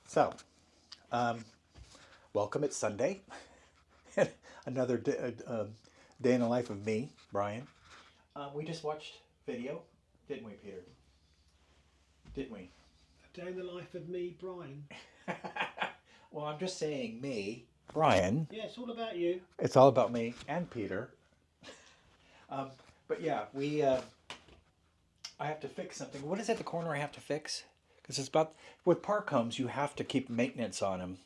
So, welcome. It's Sunday. Another day in the life of me, Brian. We just watched video, didn't we, Peter? Didn't we? A day in the life of me, Brian. Well, I'm just saying me, Brian. Yeah, it's all about you. It's all about me and Peter. But yeah, I have to fix something. What is at the corner I have to fix? Because it's about, with park homes, you have to keep maintenance on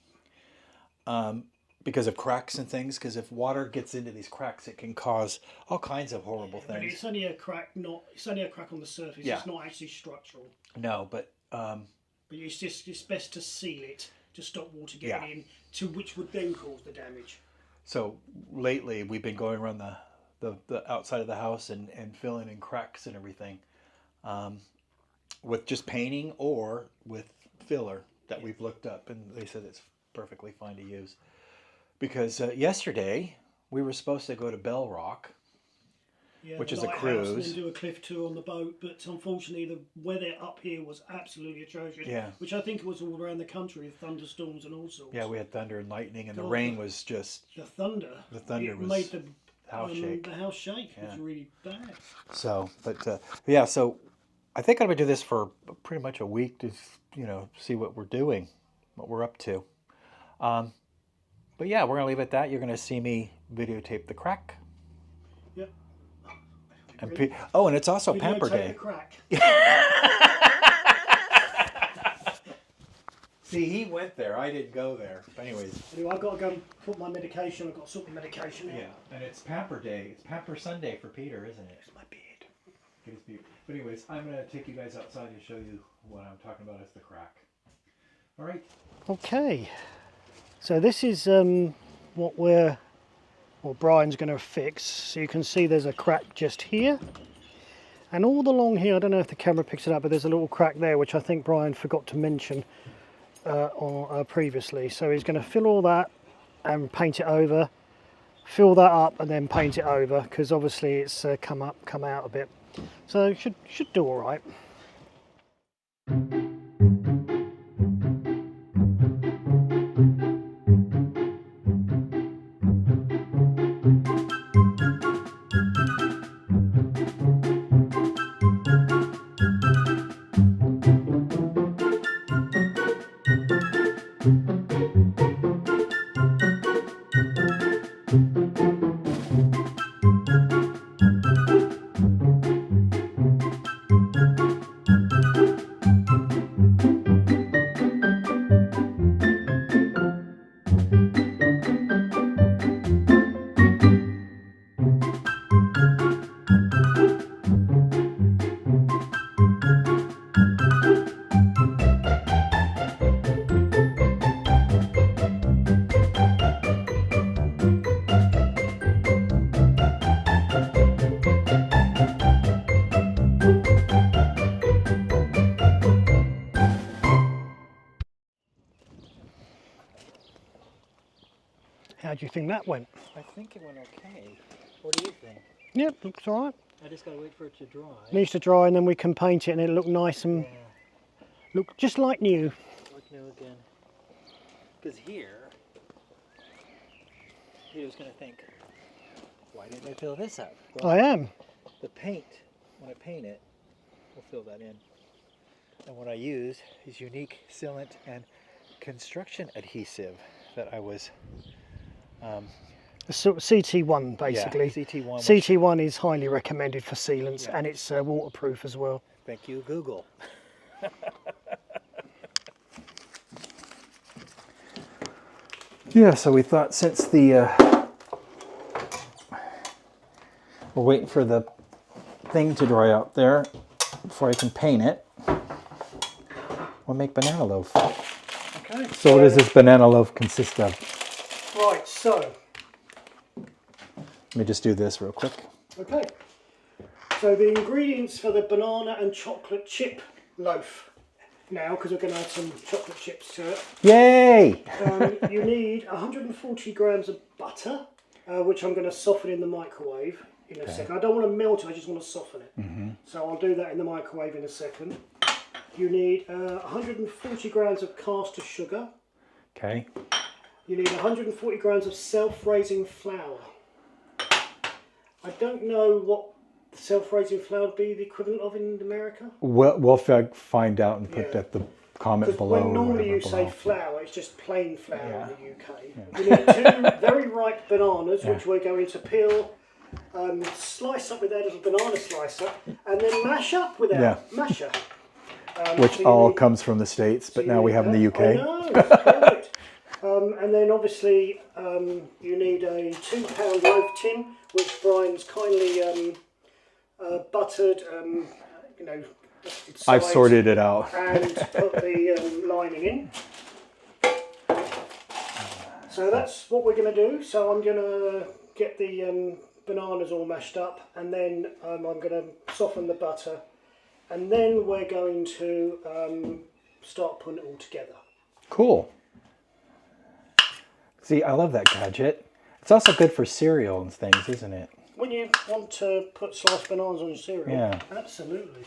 them. Because of cracks and things. Because if water gets into these cracks, it can cause all kinds of horrible things. But it's only a crack, it's only a crack on the surface. Yeah. It's not actually structural. No, but but it's best to seal it to stop water getting in, to which would then cause the damage. So lately, we've been going around the outside of the house and filling in cracks and everything, with just painting or with filler that we've looked up, and they said it's perfectly fine to use. Because yesterday we were supposed to go to Bell Rock, which is a cruise, and then do a cliff tour on the boat, but unfortunately the weather up here was absolutely atrocious. Yeah. Which I think it was all around the country with thunderstorms and all sorts. Yeah, we had thunder and lightning, and the rain was just the thunder. The thunder it was made the house shake. The house shake. It was really bad. So, but yeah, so I think I'm gonna do this for pretty much a week to see what we're doing, what we're up to. But yeah, we're gonna leave it at that. You're gonna see me videotape the crack. Yep. And and it's also Pamper Day. The crack. See, he went there. I didn't go there. But anyways. Anyway, I've got to go and put my medication. I've got to sort my medication out. Yeah, and it's Pamper Day. It's Pamper Sunday for Peter, isn't it? It's my beard. It is beard. But anyways, I'm gonna take you guys outside and show you what I'm talking about as the crack. All right. Okay. So this is what Brian's going to fix. So you can see there's a crack just here, and all along here, I don't know if the camera picks it up, but there's a little crack there which I think Brian forgot to mention previously. So he's going to fill all that and paint it over, fill that up and then paint it over, because obviously it's come out a bit. So it should do all right. How do you think that went? I think it went okay. What do you think? Yep, looks all right. I just gotta wait for it to dry. Needs to dry and then we can paint it and it'll look nice and look just like new. Like new again. Because here, Peter's gonna think, why didn't I fill this up? Well, I am. The paint, when I paint it, will fill that in. And what I use is unique sealant and construction adhesive that I was... CT1 basically. Yeah, CT1. CT1 is highly recommended for sealants, and it's waterproof as well. Thank you, Google. Yeah, so we thought since we're waiting for the thing to dry out there before I can paint it, we'll make banana loaf. Okay. So what does this banana loaf consist of? Right, so let me just do this real quick. Okay. So the ingredients for the banana and chocolate chip loaf now, because we're going to add some chocolate chips to it. Yay! You need 140 grams of butter, which I'm going to soften in the microwave in a second. I don't want to melt it, I just want to soften it. So I'll do that in the microwave in a second. You need 140 grams of caster sugar. Okay. You need 140 grams of self-raising flour. I don't know what self-raising flour would be the equivalent of in America. We'll find out and put Yeah. that the comment Because below. when or normally whatever you say below. flour, it's just plain flour Yeah. in the UK. You need 2 very ripe bananas, which we're going to peel, slice up with our little banana slicer, and then mash up with our masher. Which so you all need- comes from the States, but you now we need have in the that. UK. I know, it's perfect. And then obviously you need a 2-pound loaf tin, which Brian's kindly buttered, you know, dusted I've sides sorted it out. and put the lining in. So that's what we're going to do. So I'm going to get the bananas all mashed up, and then I'm going to soften the butter, and then we're going to start putting it all together. Cool. See, I love that gadget. It's also good for cereal and things, isn't it? When you want to put sliced bananas on your cereal, Yeah. absolutely.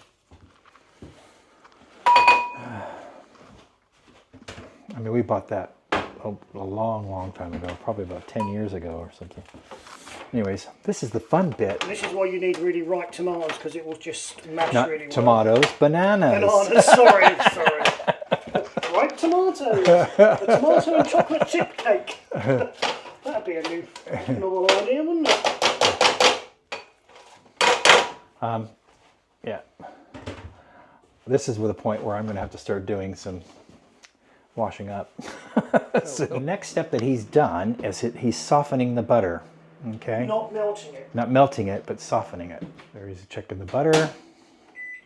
I mean, we bought that a long time ago, probably about 10 years ago or something. Anyways, this is the fun bit. This is why you need really ripe tomatoes, because it will just mash Not really well. tomatoes, bananas. Bananas, sorry. Ripe tomatoes. A tomato and chocolate chip cake. That'd be a new novel idea, wouldn't it? Yeah. This is the point where I'm going to have to start doing some washing up. So the next step that he's done is he's softening the butter. Okay. Not melting it. Not melting it, but softening it. There he's checking the butter.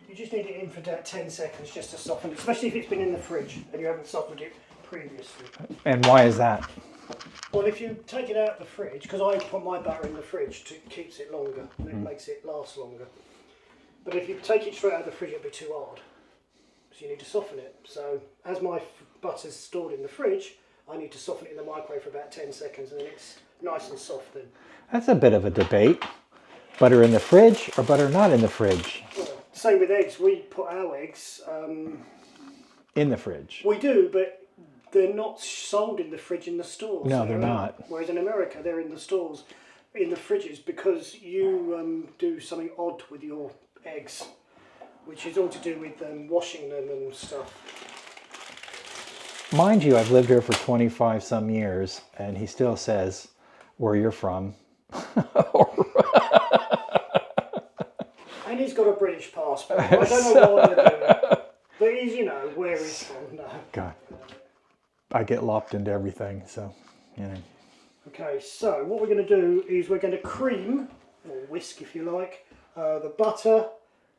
You just need it in for about 10 seconds just to soften it, especially if it's been in the fridge and you haven't softened it previously. And why is that? Well, if you take it out of the fridge, because I put my butter in the fridge, it keeps it longer and it makes it last longer. But if you take it straight out of the fridge, it'll be too hard. So you need to soften it. So as my butter's stored in the fridge, I need to soften it in the microwave for about 10 seconds, and then it's nice and soft then. That's a bit of a debate. Butter in the fridge or butter not in the fridge? Well, same with eggs. We put our eggs. In the fridge. We do, but they're not sold in the fridge in the stores. No, they're not. Whereas in America, they're in the stores, in the fridges, because you do something odd with your eggs, which is all to do with washing them and stuff. Mind you, I've lived here for 25 some years, and he still says where you're from. And he's got a British passport. I don't know why they're doing it, but he's, you know, where he's from. No. God, I get lopped into everything, so, you know. Okay, so what we're going to do is we're going to cream, or whisk if you like, the butter,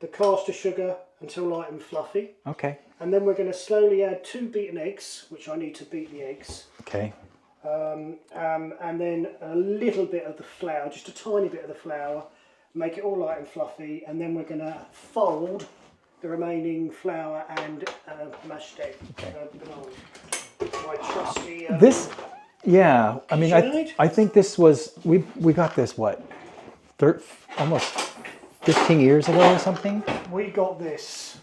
the caster sugar until light and fluffy. Okay. And then we're going to slowly add 2 beaten eggs, which I need to beat the eggs. Okay. And then a little bit of the flour, just a tiny bit of the flour, make it all light and fluffy, and then we're going to fold the remaining flour and mashed egg. Banana. My trusty... This, yeah, I mean, KitchenAid? I think this was, we got this, what, almost 15 years ago or something? We got this.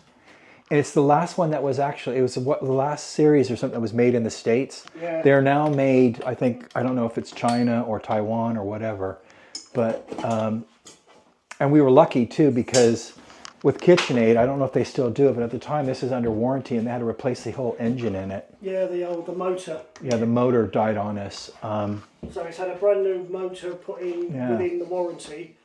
And it's the last one that was actually, it was the last series or something that was made in the States. Yeah. They're now made, I think, I don't know if it's China or Taiwan or whatever, but, and we were lucky too, because with KitchenAid, I don't know if they still do it, but at the time this is under warranty and they had to replace the whole engine in it. Yeah, the motor. Yeah, the motor died on us. So it's had a brand new motor put in within the warranty.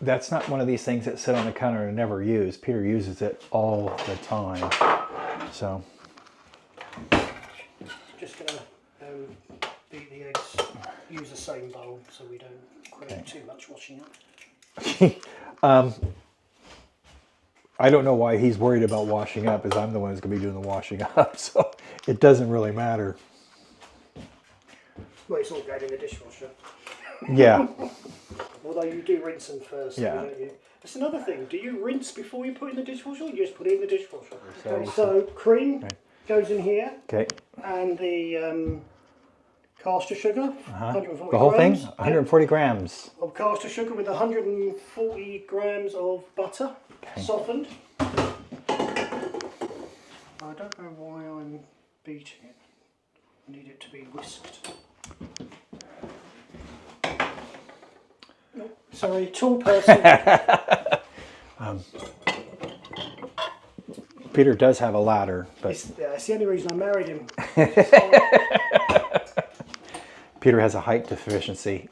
That's not one of these things that sit on the counter and never use. Peter uses it all the time. So. Just going to beat the eggs. Use the same bowl so we don't create too much washing up. I don't know why he's worried about washing up, as I'm the one who's going to be doing the washing up. So it doesn't really matter. Well, it's all going in the dishwasher. Yeah. Although you do rinse them first, don't you? That's another thing. Do you rinse before you put in the dishwasher, or you just put it in the dishwasher? Okay, so cream goes in here, Okay. and the caster sugar, 140 The whole grams. thing? 140 grams. Of caster sugar with 140 grams of butter, softened. I don't know why I'm beating it. I need it to be whisked. Nope. Sorry, tall person. Peter does have a ladder, but It's the only reason I married him. Peter has a height deficiency.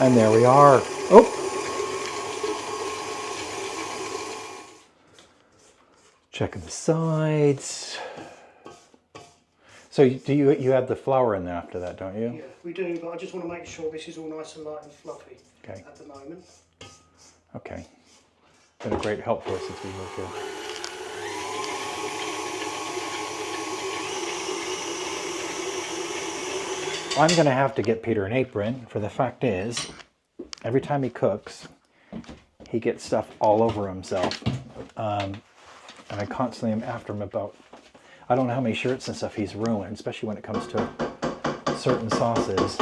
And there we are. Oh. Checking the sides. So do you have the flour in there after that, don't you? Yeah, we do, but I just want to make sure this is all nice and light and fluffy at the moment. Okay. Been a great help for us since we moved here. I'm going to have to get Peter an apron, for the fact is, every time he cooks, he gets stuff all over himself. And I constantly am after him about, I don't know how many shirts and stuff he's ruined, especially when it comes to certain sauces.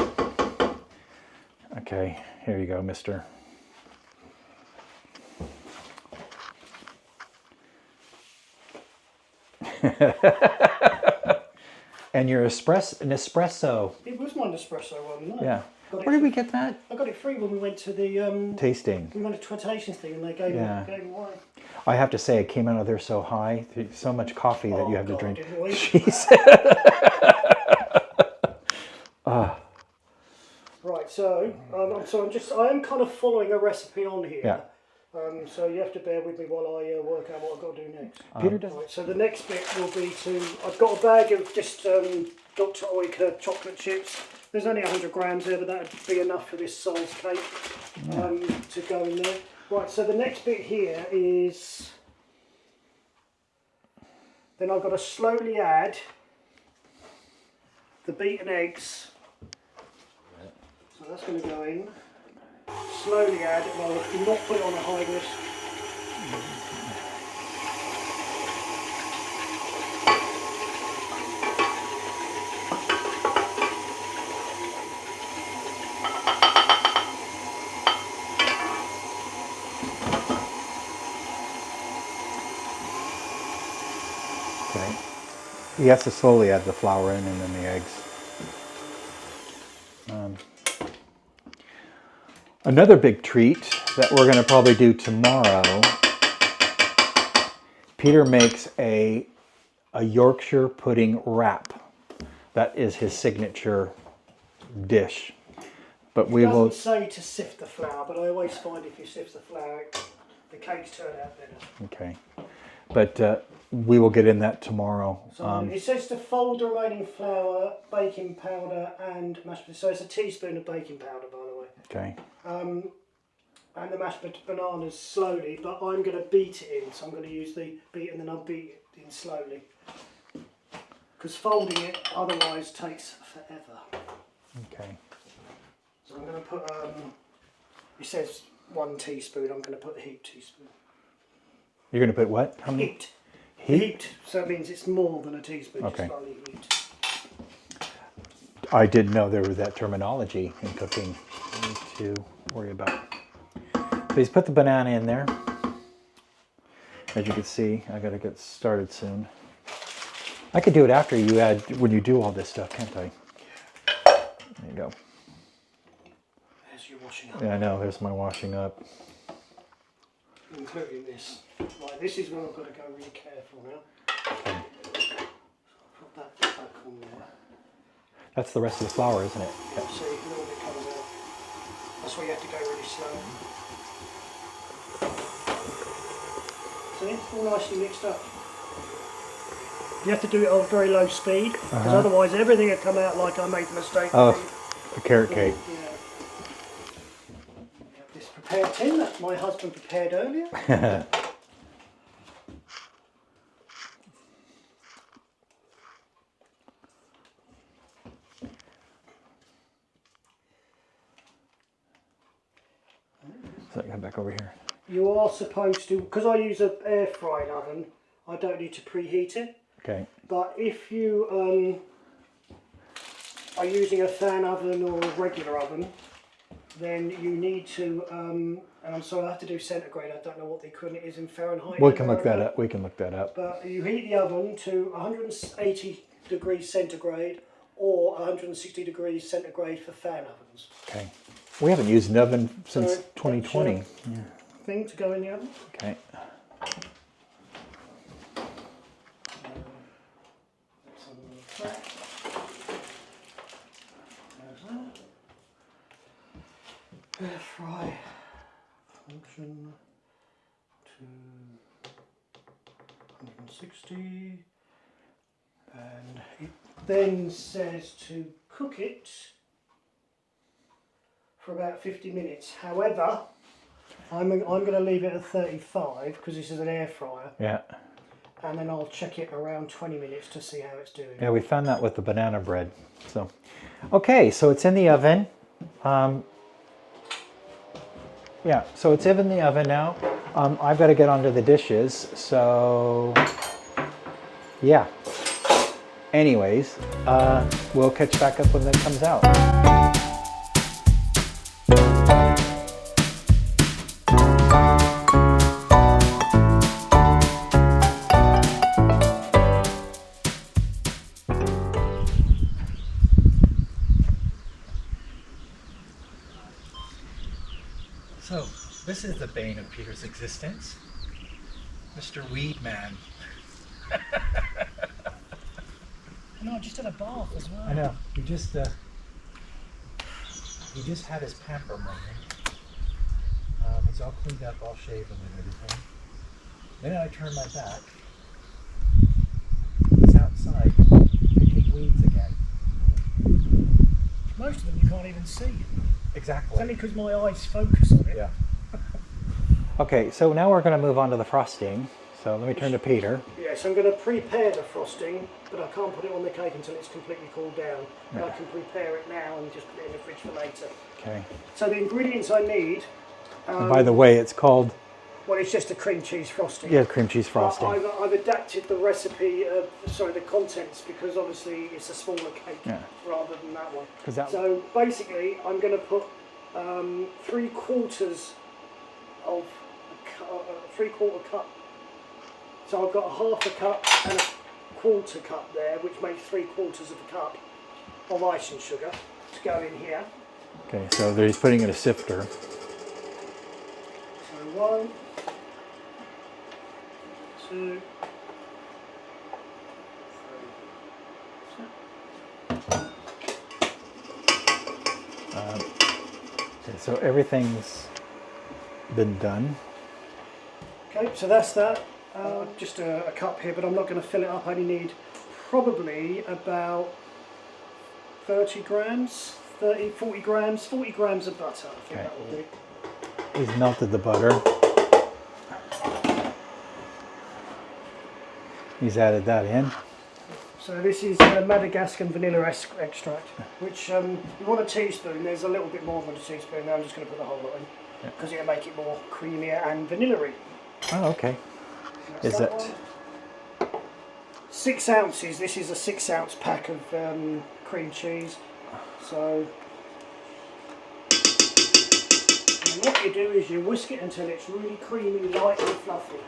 Okay, here you go, mister. And your Nespresso. It was my Nespresso one, wasn't it? Yeah. Where did we get that? I got it free when we went to the tasting. We went to a tasting thing and they gave it away. I have to say, it came out of there so high, so much coffee that you have to drink. Jeez. Right, so I am kind of following a recipe on here. Yeah. So you have to bear with me while I work out what I've got to do next. Peter does. Right, so the next bit will be I've got a bag of just Dr. Oetker chocolate chips. There's only 100 grams there, but that would be enough for this size cake to go in there. Right, so the next bit here is, then I've got to slowly add the beaten eggs. So that's going to go in. Slowly add it, well, do not put it on a high whisk. Okay. He has to slowly add the flour in and then the eggs. Another big treat that we're going to probably do tomorrow, Peter makes a Yorkshire pudding wrap. That is his signature dish. But we will say to sift the flour, but I always find if you sift the flour, the cakes turn out better. Okay. But we will get in that tomorrow. So it says to fold the remaining flour, baking powder and mashed potatoes. So it's a teaspoon of baking powder, by the way. Okay. And the mashed bananas slowly, but I'm going to beat it in. So I'm going to use the beat and then I'll beat it in slowly. Because folding it otherwise takes forever. Okay. So I'm going to put, it says 1 teaspoon, I'm going to put a heaped teaspoon. You're going to put what? How many? Heaped. Heaped, so it means it's more than a teaspoon, okay. Just slightly heaped. I didn't know there was that terminology in cooking to worry about. So he's put the banana in there. As you can see, I got to get started soon. I could do it after you add, when you do all this stuff, can't I? There you go. There's your washing up. Yeah, I know, there's my washing up. Including this. Right, this is where I've got to go really careful now. Okay. Put that back on there. That's the rest of the flour, isn't it? Yep. See, a little bit comes out. That's why you have to go really slow. See, it's all nicely mixed up. You have to do it on very low speed, because otherwise everything will come out like I made the mistake. Oh, a carrot cake. Yeah. This prepared tin that my husband prepared earlier. So come back over here. You are supposed to, because I use an air frying oven, I don't need to preheat it. Okay. But if you, are using a fan oven or a regular oven, then you need to, and I'm sorry, I have to do centigrade. I don't know what the equivalent is in Fahrenheit. We can look that up. We can look that up. But you heat the oven to 180 degrees centigrade or 160 degrees centigrade for fan ovens. Okay. We haven't used an oven since So, 2020. Thing to go in the oven. Okay. Air fry function to 160, and it then says to cook it for about 50 minutes. However, I'm going to leave it at 35 because this is an air fryer. Yeah. And then I'll check it around 20 minutes to see how it's doing. Yeah, we found that with the banana bread. So, okay, so it's in the oven. Yeah, so it's in the oven now. I've got to get onto the dishes. So, yeah. Anyways, we'll catch back up when that comes out. So, this is the bane of Peter's existence. Mr. Weed Man. No, I just had a bath as well. I know. He just had his pamper moment. He's all cleaned up, all shaven and everything. Then I turn my back. He's outside picking weeds again. Most of them you can't even see. Exactly. It's only because my eyes focus on it. Yeah. Okay, so now we're going to move on to the frosting. So let me turn to Peter. Yes, I'm going to prepare the frosting, but I can't put it on the cake until it's completely cooled down. Yeah. I can prepare it now and just put it in the fridge for later. Okay. So the ingredients I need... And by the way, it's called... Well, it's just a cream cheese frosting. Yeah, cream cheese frosting. I've adapted the recipe, the contents, because obviously it's a smaller cake rather than that one. So basically, I'm going to put 3/4 of a 3/4 cup. So I've got a 1/2 cup and a 1/4 cup there, which makes 3/4 of a cup of icing sugar to go in here. Okay, so he's putting in a sifter. So 1, 2, 3. Okay, so everything's been done. Okay, so that's that. Just a cup here, but I'm not going to fill it up. I only need probably about 30 grams, 40 grams of butter. I think that will do. He's melted the butter. He's added that in. So this is Madagascar vanilla extract, which you want a teaspoon. There's a little bit more than a teaspoon. Now I'm just going to put the whole lot in because it'll make it more creamier and vanilla-y. Oh, okay. Is it 6 ounces? This is a 6-ounce pack of cream cheese. So and what you do is you whisk it until it's really creamy, light and fluffy.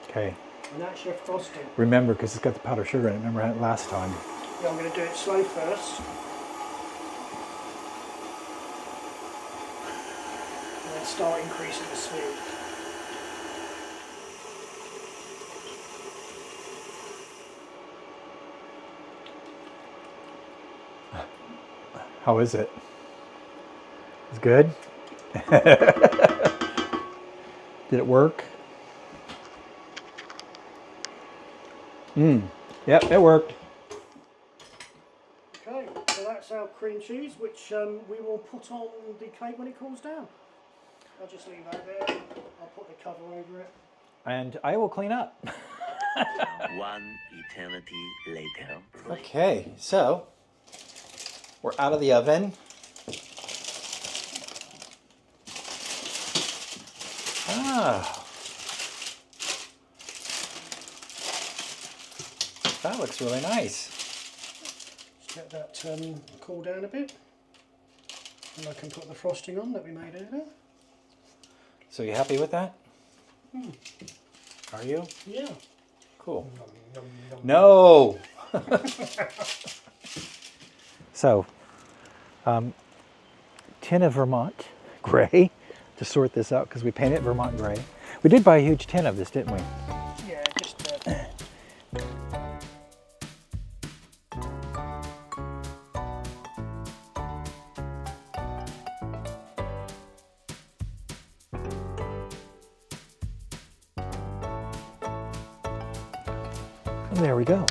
okay? And that's your frosting. Remember, because it's got the powdered sugar in it. Remember last time? Yeah, I'm going to do it slow first. And then start increasing the speed. How is it? It's good? Did it work? Yep, it worked. Okay, so that's our cream cheese, which we will put on the cake when it cools down. I'll just leave that there. I'll put the cover over it. And I will clean up. One eternity later. Okay, so we're out of the oven. That looks really nice. Just Let that cool down a bit, and I can put the frosting on that we made earlier. So you happy with that? Are you? Yeah. Cool. No! So, tin of Vermont gray to sort this out because we painted Vermont gray. We did buy a huge tin of this, didn't we? Yeah, just And there we go.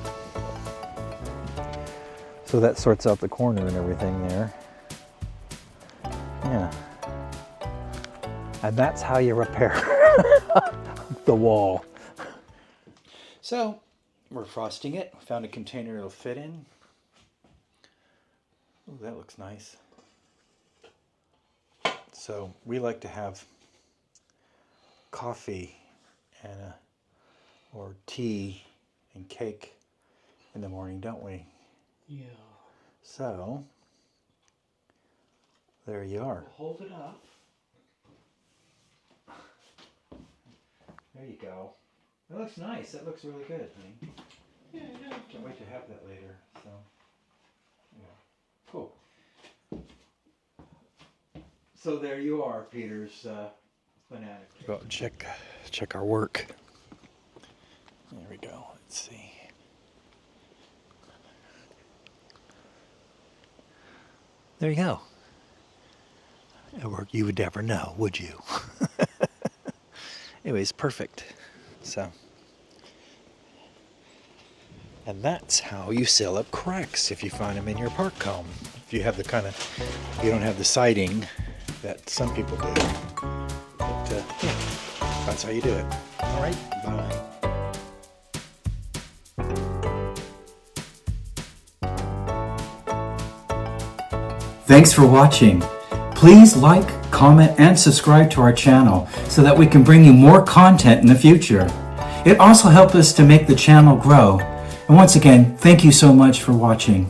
So that sorts out the corner and everything there. Yeah. And that's how you repair the wall. So we're frosting it. Found a container it'll fit in. Ooh, that looks nice. So we like to have coffee and or tea and cake in the morning, don't we? yeah. So there you are. Hold it up. There you go. That looks nice. That looks really good, honey. Yeah, yeah. Can't wait to have that later. So, yeah, cool. So there you are, Peter's fanatic. Go out and check our work. There we go. Let's see. There you go. At work, you would never know, would you? Anyways, perfect. So, and that's how you seal up cracks if you find them in your park comb. If you have you don't have the siding that some people do. But yeah, that's how you do it. All right, bye. Thanks for watching. Please like, comment, and subscribe to our channel so that we can bring you more content in the future. It also helps us to make the channel grow. And once again, thank you so much for watching.